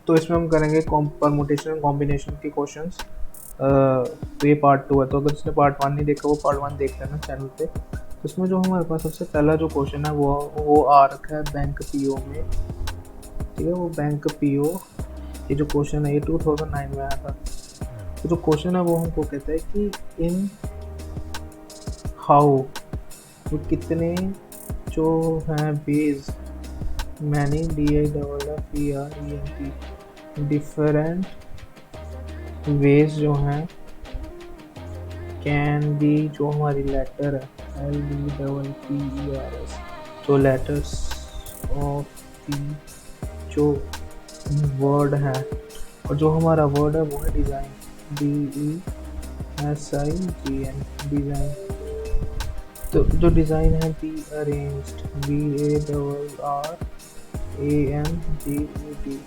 तो इसमें हम करेंगे परमुटेशन एंड कॉम्बिनेशन के क्वेश्चंस। तो ये पार्ट 2 है, तो अगर जिसने पार्ट 1 नहीं देखा वो पार्ट 1 देख लेना चैनल पे। तो इसमें जो हमारे पास सबसे पहला जो क्वेश्चन है वो आ रखा है बैंक पीओ में। ठीक है, वो बैंक पीओ, ये जो क्वेश्चन है ये 2009 में आया था। तो जो क्वेश्चन है वो हमको कहता है कि इन हाउ, वो कितने जो हैं ways, many DIEERENT, different ways जो हैं, कैन बी जो हमारी लेटर है LETTERS, जो लेटर्स ऑफ दी जो वर्ड है, और जो हमारा वर्ड है वो है डिज़ाइन, DESIGN, डिज़ाइन। तो जो डिज़ाइन है be arranged, BARRANGED,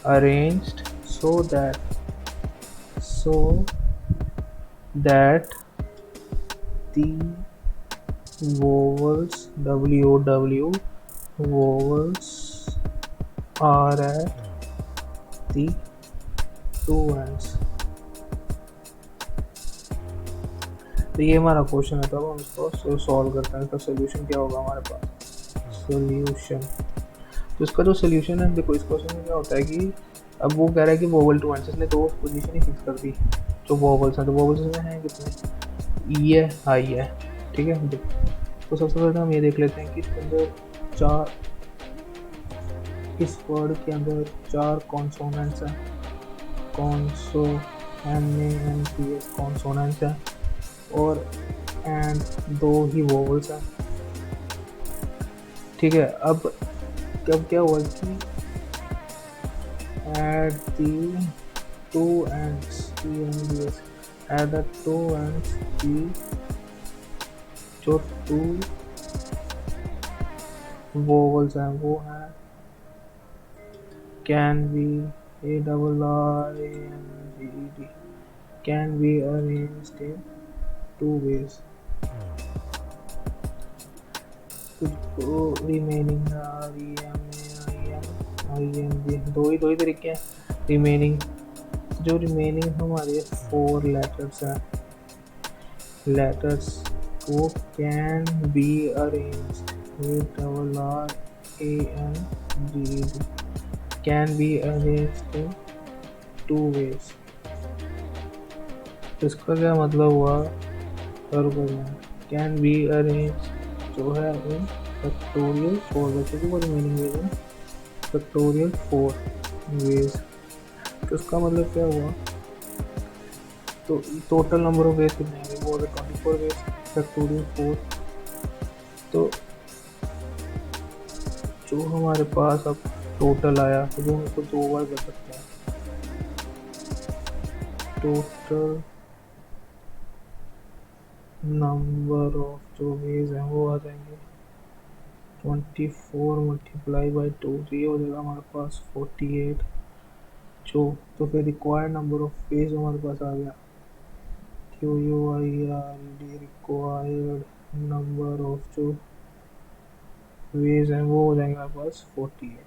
arranged so that the vowels vowels are at the two ends। तो ये हमारा क्वेश्चन है, तब हम इसको सॉल्व करते हैं। इसका सोल्यूशन क्या होगा हमारे पास? सोल्यूशन, तो इसका जो सोल्यूशन है, देखो इस क्वेश्चन में क्या होता है कि अब वो कह रहा है कि वोवल टू एंड्स, इसने दो पोजीशन ही फिक्स कर दी जो वोवल्स हैं। तो वोवल्स में हैं कितने? ई है, आई है। ठीक है, तो सबसे पहले हम ये देख लेते हैं कि इसके अंदर चार, इस वर्ड के अंदर 4 कॉन्सोनेंट्स हैं। CONSONANTS कॉन्सोनेंट्स हैं, और एंड 2 ही वोवल्स हैं। ठीक है, अब क्या हुआ कि at the two ends, at the two ends की जो 2 vowels हैं वो हैं can be, ARRANGED, can be arranged in 2 ways। तो रिमेनिंग REMAING, दो ही तरीके हैं रिमेनिंग। जो रिमेनिंग हमारे 4 लेटर्स हैं, लेटर्स वो can be arranged, ARRANGED, can be arranged in 2 ways। इसका क्या मतलब हुआ? कैन बी अरेंज जो है इन फैक्टोरियल 4 वैसे तो रिमेनिंग वेज है फैक्टोरियल 4 वेज। तो इसका मतलब क्या हुआ? तो टोटल नंबर ऑफ वेज कितने हैं? वो 24 वेज फैक्टोरियल 4। तो जो हमारे पास अब टोटल आया, तो जो हम इसको 2 बार कर सकते हैं। टोटल नंबर ऑफ जो वेज हैं वो आ जाएंगे 24 मल्टीप्लाई बाई 2, तो ये हो जाएगा हमारे पास 48। जो तो फिर रिक्वायर्ड नंबर ऑफ वेज हमारे पास आ गया QUIRED, रिक्वायर्ड नंबर ऑफ जो वेज हैं वो हो जाएंगे हमारे पास 48।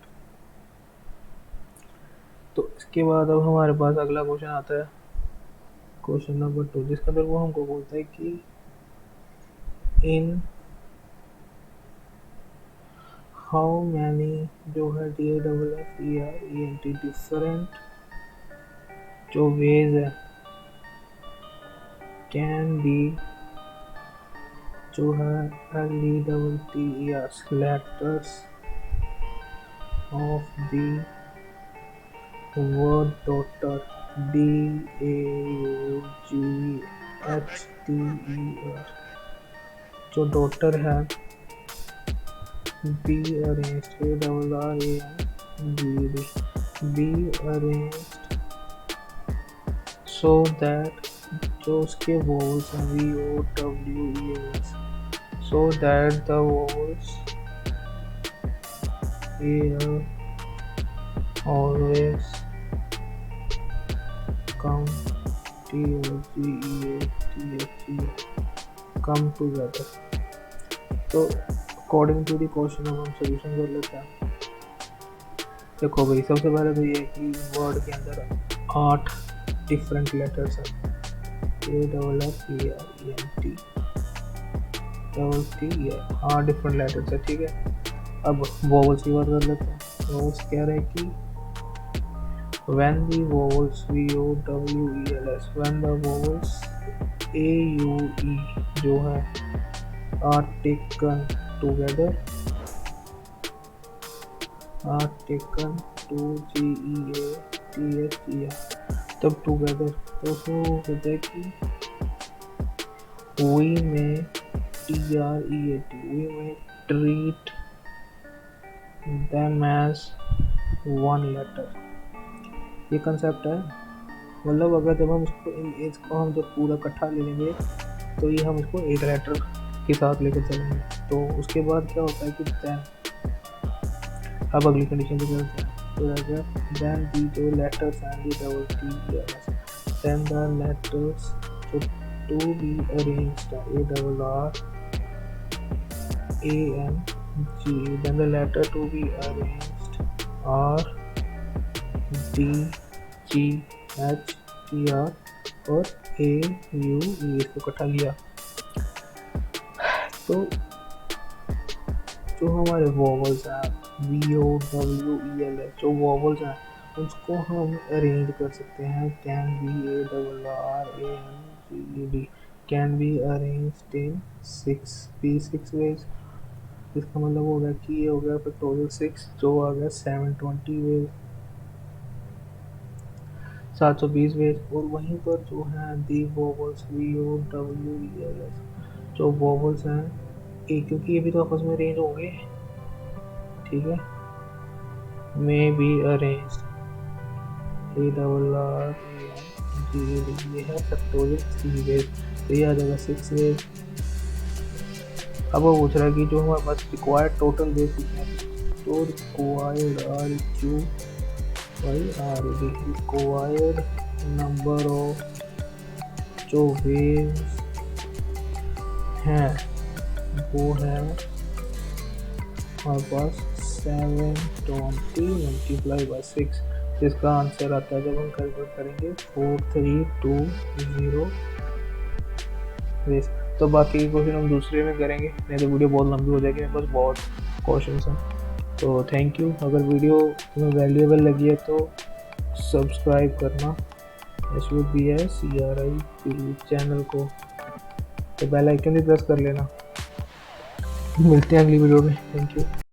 तो इसके बाद अब हमारे पास अगला क्वेश्चन आता है, क्वेश्चन नंबर 2, जिसके अंदर वो हमको बोलता है कि इन हाउ मैनी जो है DIFFERENT डिफरेंट जो वेज है कैन बी जो है LETTERS, letters of the word daughter, DAUGHTER, जो डॉटर है be arranged, ARRANGED, be arranged so that जो उसके वोवल्स हैं VOWELS, so that the vowels here always come TOGEATHE come together। तो अकॉर्डिंग टू द क्वेश्चन अब हम solution कर लेते हैं। देखो भाई, सबसे पहले तो ये है कि वर्ड के अंदर 8 डिफरेंट लेटर्स हैं। ARRENT डबल टी, ये 8 डिफरेंट लेटर्स है, ठीक है। अब वोवल्स की बात कर लेते हैं। वोवल्स कह रहे हैं कि when the vowels VOWELS, when the vowels AUE जो है are taken together, are taken to GEATHER, तब टूगेदर, तो उसमें वो कहते हैं कि we में TREAT, we में treat them as one letter, ये कंसेप्ट है। मतलब अगर जब हम इसको हम जब पूरा इकट्ठा ले लेंगे तो ये हम इसको एक लेटर के साथ लेकर चलेंगे। तो उसके बाद क्या होता है कि देन, अब अगली कंडीशन पे चलते हैं। तो अगर देन दी जो लेटर्स हैं the double T then the letters to be arranged ARRANGE, then the letter to be arranged are DGHER और AUE, इसको इकट्ठा लिया। तो जो हमारे वोवल्स हैं VOWELS, जो वोवल्स हैं उसको हम अरेंज कर सकते हैं। Can be ARRANGED, can be arranged in 6 ways. इसका मतलब हो गया कि ये हो गया टोटल 6, जो आ गया 720 वेज, 720 वेज। और वहीं पर जो है दी वोवल्स VOWELS, जो वोवल्स हैं क्योंकि ये भी तो आपस में अरेंज होंगे, ठीक है, मे बी अरेंज्ड ARRANGED, ये है फैक्टोरियल 3 वेज, तो ये आ जाएगा 6 वेज। अब वो पूछ रहा है कि जो हमारे पास रिक्वायर्ड टोटल वेज कितने हैं। तो रिक्वायर्ड रिक्वायर्ड नंबर ऑफ जो वेव्स हैं वो है हमारे पास 720 मल्टीप्लाई बाई 6, जिसका आंसर आता है जब हम कैलकुलेट करेंगे 4320 वेज। तो बाकी के क्वेश्चन हम दूसरे में करेंगे, नहीं तो वीडियो बहुत लंबी हो जाएगी, मेरे पास बहुत क्वेश्चन हैं। तो थैंक यू। अगर वीडियो तुम्हें वैल्यूएबल लगी है तो सब्सक्राइब करना SUBSCRI चैनल को, तो बेल आइकन भी प्रेस कर लेना। मिलते हैं अगली वीडियो में। Thank you.